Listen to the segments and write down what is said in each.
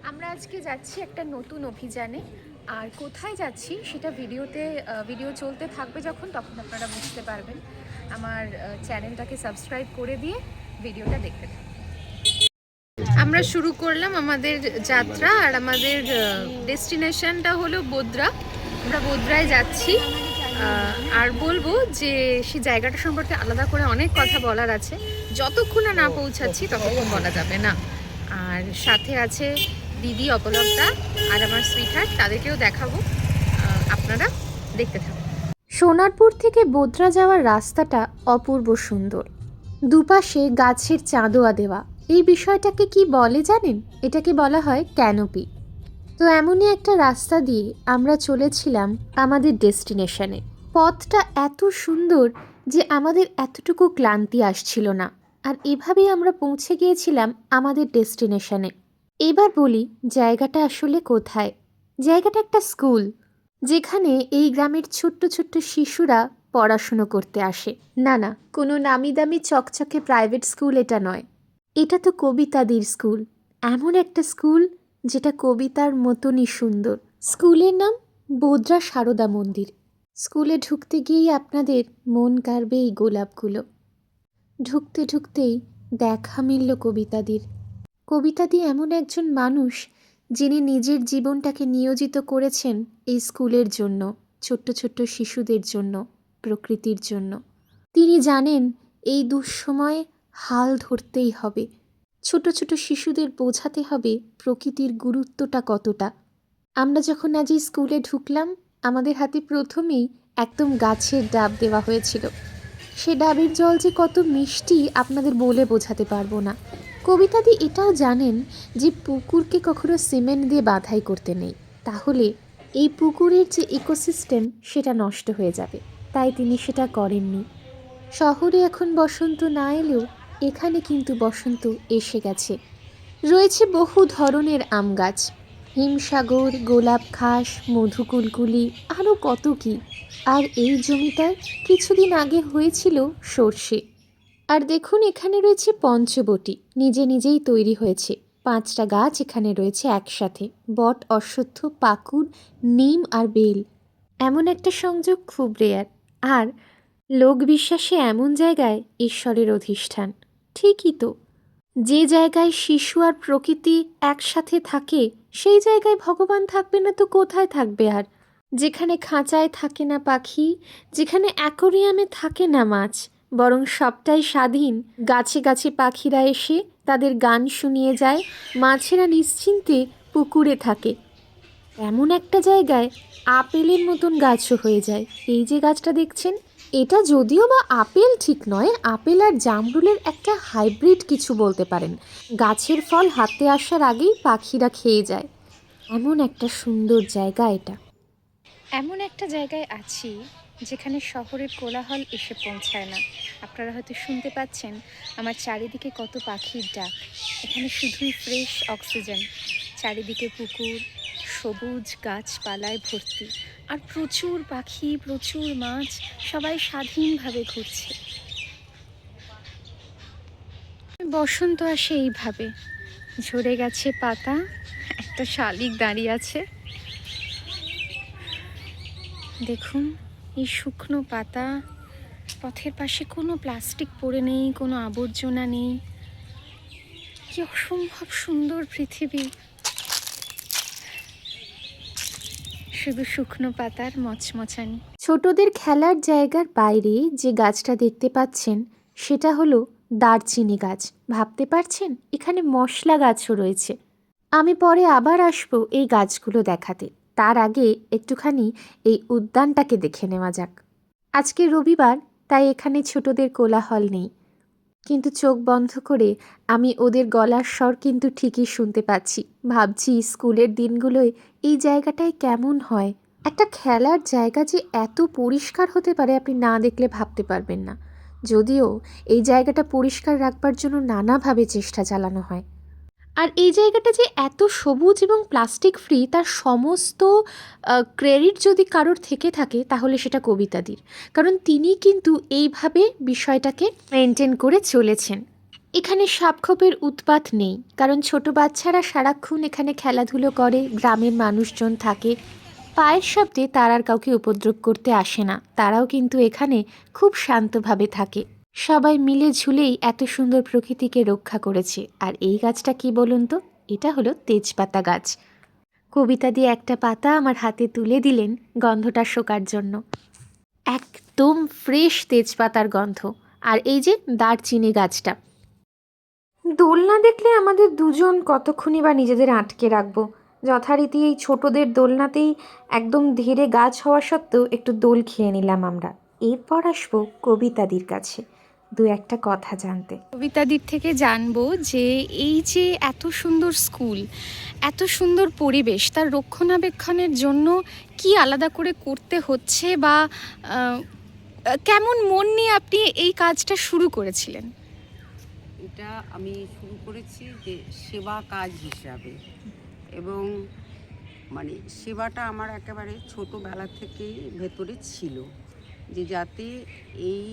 আমরা আজকে যাচ্ছি একটা নতুন অভিযানে। আর কোথায় যাচ্ছি সেটা ভিডিও চলতে থাকবে যখন, তখন আপনারা বুঝতে পারবেন। আমার চ্যানেলটাকে সাবস্ক্রাইব করে দিয়ে ভিডিওটা দেখতে থাকুন। আমরা শুরু করলাম আমাদের যাত্রা, আর আমাদের ডেস্টিনেশনটা হলো বোদ্রা। আমরা বোদ্রায় যাচ্ছি। আর বলবো যে সেই জায়গাটা সম্পর্কে আলাদা করে অনেক কথা বলার আছে, যতক্ষণ না পৌঁছাচ্ছি ততক্ষণ বলা যাবে না। আর সাথে আছে দিদি অপলকদা আর আমার সুইটহার্ট, তাদেরকেও দেখাবো, আপনারা দেখতে থাকুন। সোনারপুর থেকে বোদ্রা যাওয়ার রাস্তাটা অপূর্ব সুন্দর, দুপাশে গাছের চাঁদোয়া দেওয়া। এই বিষয়টাকে কি বলে জানেন? এটাকে বলা হয় ক্যানোপি। তো এমনই একটা রাস্তা দিয়ে আমরা চলেছিলাম আমাদের ডেস্টিনেশনে। পথটা এত সুন্দর যে আমাদের এতটুকু ক্লান্তি আসছিল না, আর এভাবেই আমরা পৌঁছে গিয়েছিলাম আমাদের ডেস্টিনেশনে। এবার বলি জায়গাটা আসলে কোথায়। জায়গাটা একটা স্কুল, যেখানে এই গ্রামের ছোট্ট ছোট্ট শিশুরা পড়াশুনো করতে আসে। না না, কোনো নামি দামি চকচকে প্রাইভেট স্কুল এটা নয়। এটা তো কবিতাদির স্কুল, এমন একটা স্কুল যেটা কবিতার মতনই সুন্দর। স্কুলের নাম বোদ্রা সারদা মন্দির। স্কুলে ঢুকতে গিয়েই আপনাদের মন কাড়বে এই গোলাপগুলো। ঢুকতে ঢুকতেই দেখা মিলল কবিতাদির। কবিতাদি এমন একজন মানুষ যিনি নিজের জীবনটাকে নিয়োজিত করেছেন এই স্কুলের জন্য, ছোট্ট ছোট্ট শিশুদের জন্য, প্রকৃতির জন্য। তিনি জানেন এই দুঃসময়ে হাল ধরতেই হবে, ছোট ছোট শিশুদের বোঝাতে হবে প্রকৃতির গুরুত্বটা কতটা। আমরা যখন আজ এই স্কুলে ঢুকলাম, আমাদের হাতে প্রথমেই একদম গাছের ডাব দেওয়া হয়েছিল। সে ডাবের জল যে কত মিষ্টি আপনাদের বলে বোঝাতে পারবো না। কবিতাদি এটাও জানেন যে পুকুরকে কখনো সিমেন্ট দিয়ে বাধাই করতে নেই, তাহলে এই পুকুরের যে ইকোসিস্টেম সেটা নষ্ট হয়ে যাবে। তাই তিনি সেটা করেননি। শহরে এখন বসন্ত না এলেও এখানে কিন্তু বসন্ত এসে গেছে। রয়েছে বহু ধরনের আম গাছ, হিমসাগর, গোলাপ খাস, মধুকুলকুলি, আরও কত কি। আর এই জমিটায় কিছুদিন আগে হয়েছিল সর্ষে। আর দেখুন এখানে রয়েছে পঞ্চবটি, নিজে নিজেই তৈরি হয়েছে। 5টা গাছ এখানে রয়েছে একসাথে, বট, অশ্বত্থ, পাকুড়, নিম আর বেল। এমন একটা সংযোগ খুব রেয়ার। আর লোক বিশ্বাসে এমন জায়গায় ঈশ্বরের অধিষ্ঠান। ঠিকই তো, যে জায়গায় শিশু আর প্রকৃতি একসাথে থাকে সেই জায়গায় ভগবান থাকবে না তো কোথায় থাকবে আর? যেখানে খাঁচায় থাকে না পাখি, যেখানে অ্যাকোরিয়ামে থাকে না মাছ, বরং সবটাই স্বাধীন। গাছে গাছে পাখিরা এসে তাদের গান শুনিয়ে যায়, মাছেরা নিশ্চিন্তে পুকুরে থাকে। এমন একটা জায়গায় আপেলের মতন গাছও হয়ে যায়। এই যে গাছটা দেখছেন, এটা যদিও বা আপেল ঠিক নয়, আপেল আর জামরুলের একটা হাইব্রিড কিছু বলতে পারেন। গাছের ফল হাতে আসার আগেই পাখিরা খেয়ে যায়। এমন একটা সুন্দর জায়গা এটা। এমন একটা জায়গায় আছি যেখানে শহরের কোলাহল এসে পৌঁছায় না। আপনারা হয়তো শুনতে পাচ্ছেন আমার চারিদিকে কত পাখির ডাক। এখানে শুধুই ফ্রেশ অক্সিজেন, চারিদিকে পুকুর, সবুজ গাছপালায় ভর্তি, আর প্রচুর পাখি, প্রচুর মাছ, সবাই স্বাধীনভাবে ঘুরছে। বসন্ত আসে এইভাবে, ঝরে গেছে পাতা, একটা শালিক দাঁড়িয়ে আছে। দেখুন এই শুকনো পাতা, পথের পাশে কোনো প্লাস্টিক পড়ে নেই, কোনো আবর্জনা নেই। কি অসম্ভব সুন্দর পৃথিবী, শুধু শুকনো পাতার মচমচানি। ছোটদের খেলার জায়গার বাইরে যে গাছটা দেখতে পাচ্ছেন সেটা হলো দারচিনি গাছ। ভাবতে পারছেন এখানে মশলা গাছও রয়েছে। আমি পরে আবার আসবো এই গাছগুলো দেখাতে, তার আগে একটুখানি এই উদ্যানটাকে দেখে নেওয়া যাক। আজকে রবিবার, তাই এখানে ছোটদের কোলাহল নেই, কিন্তু চোখ বন্ধ করে আমি ওদের গলার স্বর কিন্তু ঠিকই শুনতে পাচ্ছি। ভাবছি স্কুলের দিনগুলোয় এই জায়গাটায় কেমন হয়। একটা খেলার জায়গা যে এত পরিষ্কার হতে পারে আপনি না দেখলে ভাবতে পারবেন না। যদিও এই জায়গাটা পরিষ্কার রাখবার জন্য নানাভাবে চেষ্টা চালানো হয়। আর এই জায়গাটা যে এত সবুজ এবং প্লাস্টিক ফ্রি, তার সমস্ত ক্রেডিট যদি কারোর থেকে থাকে তাহলে সেটা কবিতাদির। কারণ তিনি কিন্তু এইভাবে বিষয়টাকে মেনটেন করে চলেছেন। এখানে সাপখোপের উৎপাত নেই, কারণ ছোট বাচ্চারা সারাক্ষণ এখানে খেলাধুলো করে, গ্রামের মানুষজন থাকে। পায়ের শব্দে তারা আর কাউকে উপদ্রব করতে আসে না, তারাও কিন্তু এখানে খুব শান্তভাবে থাকে। সবাই মিলে ঝুলেই এত সুন্দর প্রকৃতিকে রক্ষা করেছে। আর এই গাছটা কি বলুন তো, এটা হলো তেজপাতা গাছ। কবিতা দিয়ে একটা পাতা আমার হাতে তুলে দিলেন গন্ধটা শোকার জন্য। একদম ফ্রেশ তেজপাতার গন্ধ। আর এই যে দারচিনি গাছটা, দোলনা দেখলে আমাদের দুজন কতক্ষণই বা নিজেদের আটকে রাখবো। যথারীতি এই ছোটদের দোলনাতেই একদম ধীরে গাছ হওয়া সত্ত্বেও একটু দোল খেয়ে নিলাম আমরা। এরপর আসবো কবিতাদির কাছে দু একটা কথা জানতে। কবিতাদির থেকে জানবো যে এই যে এত সুন্দর স্কুল, এত সুন্দর পরিবেশ, তার রক্ষণাবেক্ষণের জন্য কি আলাদা করে করতে হচ্ছে, বা কেমন মন নিয়ে আপনি এই কাজটা শুরু করেছিলেন? এটা আমি শুরু করেছি যে সেবা কাজ হিসাবে, এবং মানে সেবাটা আমার একেবারে ছোটোবেলা থেকেই ভেতরে ছিল, যে যাতে এই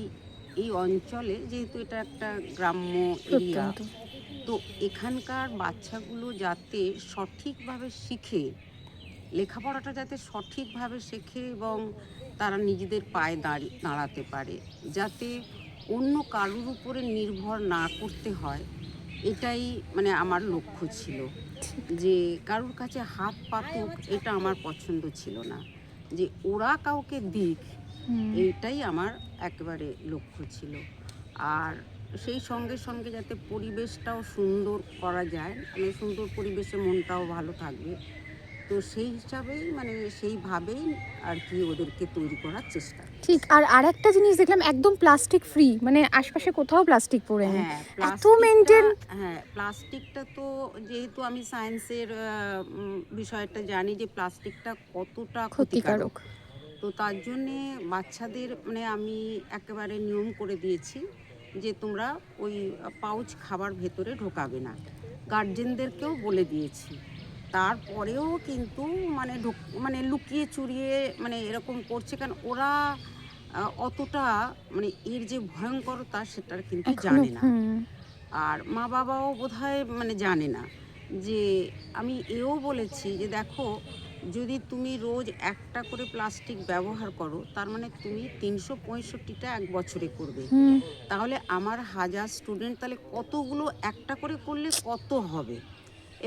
এই অঞ্চলে, যেহেতু এটা একটা গ্রাম্য এরিয়া, তো এখানকার বাচ্চাগুলো যাতে সঠিকভাবে শিখে, লেখাপড়াটা যাতে সঠিকভাবে শেখে এবং তারা নিজেদের পায়ে দাঁড়াতে পারে, যাতে অন্য কারোর উপরে নির্ভর না করতে হয়, এটাই মানে আমার লক্ষ্য ছিল। যে কারোর কাছে হাত পাতুক এটা আমার পছন্দ ছিল না, যে ওরা কাউকে দিক, এইটাই আমার একেবারে লক্ষ্য ছিল। আর সেই সঙ্গে সঙ্গে যাতে পরিবেশটাও সুন্দর করা যায়, মানে সুন্দর পরিবেশে মনটাও ভালো থাকবে, তো সেই হিসাবেই মানে সেইভাবেই আর কি ওদেরকে তৈরি করার চেষ্টা। ঠিক। আর আরেকটা জিনিস দেখলাম, একদম প্লাস্টিক ফ্রি, মানে আশপাশে কোথাও প্লাস্টিক পড়ে নেই। এত মেনটেন। হ্যাঁ, প্লাস্টিকটা তো যেহেতু আমি সায়েন্সের বিষয়টা জানি যে প্লাস্টিকটা কতটা ক্ষতিকারক, তো তার জন্যে বাচ্চাদের মানে আমি একেবারে নিয়ম করে দিয়েছি যে তোমরা ওই পাউচ খাবার ভেতরে ঢোকাবে না। গার্জেনদেরকেও বলে দিয়েছি, তারপরেও কিন্তু মানে মানে লুকিয়ে চুরিয়ে মানে এরকম করছে, কারণ ওরা অতটা মানে এর যে ভয়ঙ্করতা সেটার কিন্তু জানে না। আর মা বাবাও বোধহয় মানে জানে না। যে আমি এও বলেছি যে দেখো, যদি তুমি রোজ একটা করে প্লাস্টিক ব্যবহার করো, তার মানে তুমি 365টা এক বছরে করবে, তাহলে আমার 1000 স্টুডেন্ট, তাহলে কতগুলো একটা করে করলে কত হবে,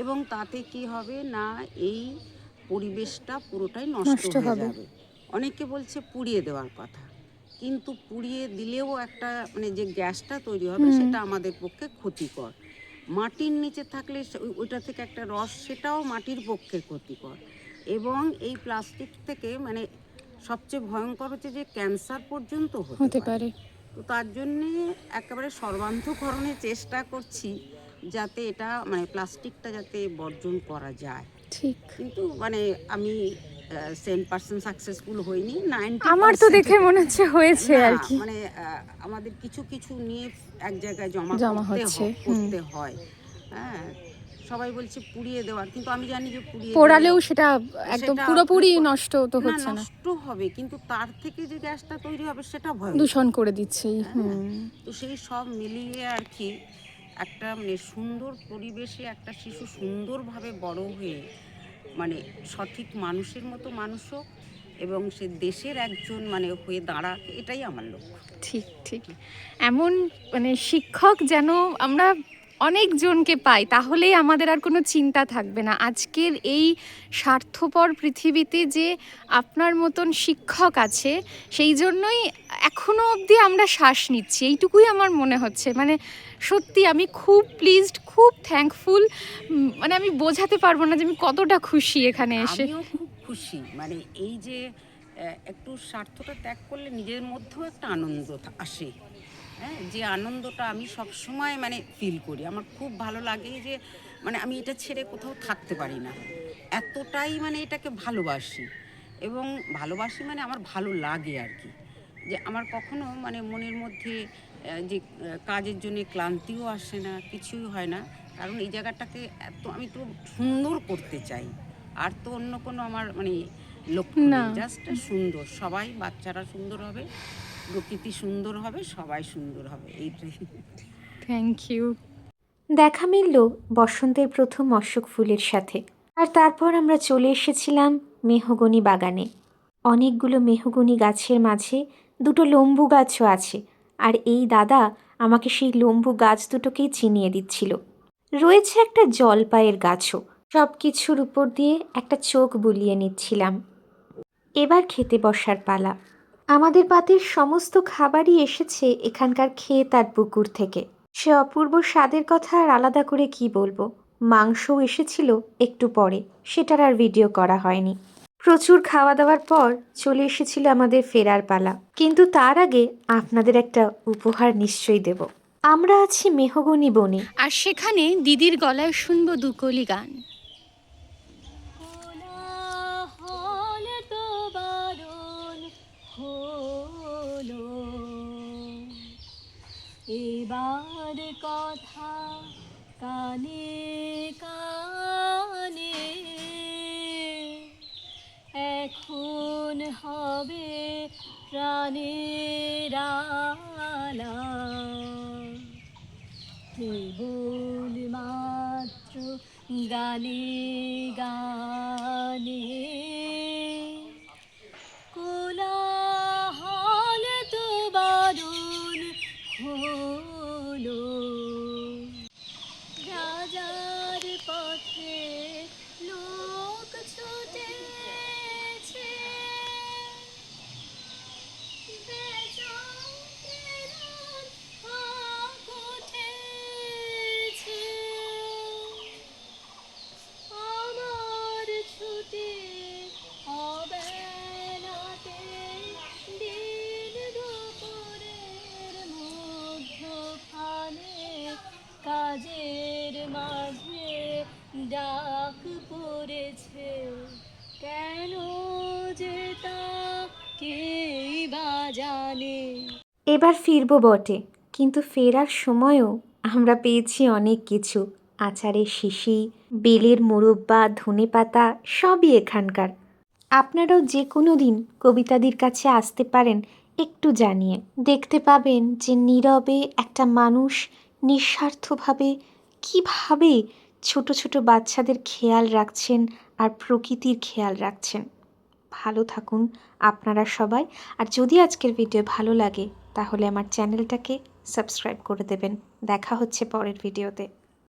এবং তাতে কি হবে না এই পরিবেশটা পুরোটাই নষ্ট হয়ে যাবে। অনেকে বলছে পুড়িয়ে দেওয়ার কথা, কিন্তু পুড়িয়ে দিলেও একটা মানে যে গ্যাসটা তৈরি হবে সেটা আমাদের পক্ষে ক্ষতিকর। মাটির নিচে থাকলে ওইটা থেকে একটা রস, সেটাও মাটির পক্ষে ক্ষতিকর। এবং এই প্লাস্টিক থেকে মানে সবচেয়ে ভয়ঙ্কর হচ্ছে যে ক্যান্সার পর্যন্ত হতে পারে। তো তার জন্যে একেবারে সর্বান্তকরণে চেষ্টা করছি যাতে এটা মানে প্লাস্টিকটা যাতে বর্জন করা যায়। ঠিক। কিন্তু মানে আমি 10% সাকসেসফুল হইনি, 90% আমার তো দেখে মনে হচ্ছে হয়েছে আর কি। মানে আমাদের কিছু কিছু নিয়ে এক জায়গায় জমা করতে হয়। হ্যাঁ, সবাই বলছে পুড়িয়ে দেওয়ার, কিন্তু আমি জানি যে পোড়ালেও সেটা একদম পুরোপুরি নষ্ট তো হচ্ছে না, নষ্ট হবে, কিন্তু তার থেকে যে গ্যাসটা তৈরি হবে সেটা ভয় দূষণ করে দিচ্ছেই। তো সেই সব মিলিয়ে আর কি একটা মানে সুন্দর পরিবেশে একটা শিশু সুন্দরভাবে বড় হয়ে মানে সঠিক মানুষের মতো মানুষ হোক, এবং সে দেশের একজন মানে হয়ে দাঁড়াক, এটাই আমার লক্ষ্য। ঠিক ঠিক। এমন মানে শিক্ষক যেন আমরা অনেকজনকে পাই, তাহলেই আমাদের আর কোনো চিন্তা থাকবে না। আজকের এই স্বার্থপর পৃথিবীতে যে আপনার মতন শিক্ষক আছে, সেই জন্যই এখনো অবধি আমরা শ্বাস নিচ্ছি, এইটুকুই আমার মনে হচ্ছে। মানে সত্যি আমি খুব প্লিজড, খুব থ্যাঙ্কফুল। মানে আমি বোঝাতে পারবো না যে আমি কতটা খুশি এখানে এসে। আমিও খুব খুশি, মানে এই যে একটু স্বার্থটা ত্যাগ করলে নিজের মধ্যেও একটা আনন্দ আসে। হ্যাঁ, যে আনন্দটা আমি সবসময় মানে ফিল করি, আমার খুব ভালো লাগে যে মানে আমি এটা ছেড়ে কোথাও থাকতে পারি না, এতটাই মানে এটাকে ভালোবাসি। এবং ভালোবাসি মানে আমার ভালো লাগে আর কি, যে আমার কখনো মানে মনের মধ্যে যে কাজের জন্য ক্লান্তিও আসে না, কিছুই হয় না, কারণ এই জায়গাটাকে এত আমি তো সুন্দর করতে চাই। আর তো অন্য কোনো আমার মানে লক্ষ্য নেই, জাস্ট সুন্দর, সবাই বাচ্চারা সুন্দর হবে, প্রকৃতি সুন্দর হবে, সবাই সুন্দর হবে, এইটাই। Thank you. দেখা মিলল বসন্তের প্রথম অশোক ফুলের সাথে। আর তারপর আমরা চলে এসেছিলাম মেহগনি বাগানে। অনেকগুলো মেহগনি গাছের মাঝে দুটো লম্বু গাছও আছে, আর এই দাদা আমাকে সেই লম্বু গাছ দুটোকেই চিনিয়ে দিচ্ছিল। রয়েছে একটা জলপাইয়ের গাছও। সব কিছুর উপর দিয়ে একটা চোখ বুলিয়ে নিচ্ছিলাম। এবার খেতে বসার পালা। আমাদের পাতের সমস্ত খাবারই এসেছে এখানকার ক্ষেত আর পুকুর থেকে। সে অপূর্ব স্বাদের কথা আর আলাদা করে কি বলবো। মাংসও এসেছিল একটু পরে, সেটার আর ভিডিও করা হয়নি। প্রচুর খাওয়া দাওয়ার পর চলে এসেছিল আমাদের ফেরার পালা, কিন্তু তার আগে আপনাদের একটা উপহার নিশ্চয়ই দেব। আমরা আছি মেহগনি বনে, আর সেখানে দিদির গলায় শুনবো দুকলি গান। কোলাহল তো বারণ হলো, এবার কথা কানে কানে, এখন হবে প্রাণের আলাপ, কেবল মাত্র গানে গানে। কোলাহল তো বারণ হলো, রাজার পথে লোক ছুটেছে, বেচাকের হাঁক উঠেছে, আমার ছুটি অবেলাতে দিন দুপুরের মধ্যখানে, কাজের মাঝে ডাক পড়েছে, কেন যে তা কেই বা জানে। এবার ফিরবো বটে, কিন্তু ফেরার সময়ও আমরা পেয়েছি অনেক কিছু। আচারের শিশি, বেলের মোরব্বা, ধনেপাতা সবই এখানকার। আপনারাও যে কোনো দিন কবিতাদির কাছে আসতে পারেন একটু জানিয়ে। দেখতে পাবেন যে নীরবে একটা মানুষ নিঃস্বার্থভাবে কীভাবে ছোট ছোট বাচ্চাদের খেয়াল রাখছেন আর প্রকৃতির খেয়াল রাখছেন। ভালো থাকুন আপনারা সবাই। আর যদি আজকের ভিডিও ভালো লাগে তাহলে আমার চ্যানেলটাকে সাবস্ক্রাইব করে দেবেন। দেখা হচ্ছে পরের ভিডিওতে।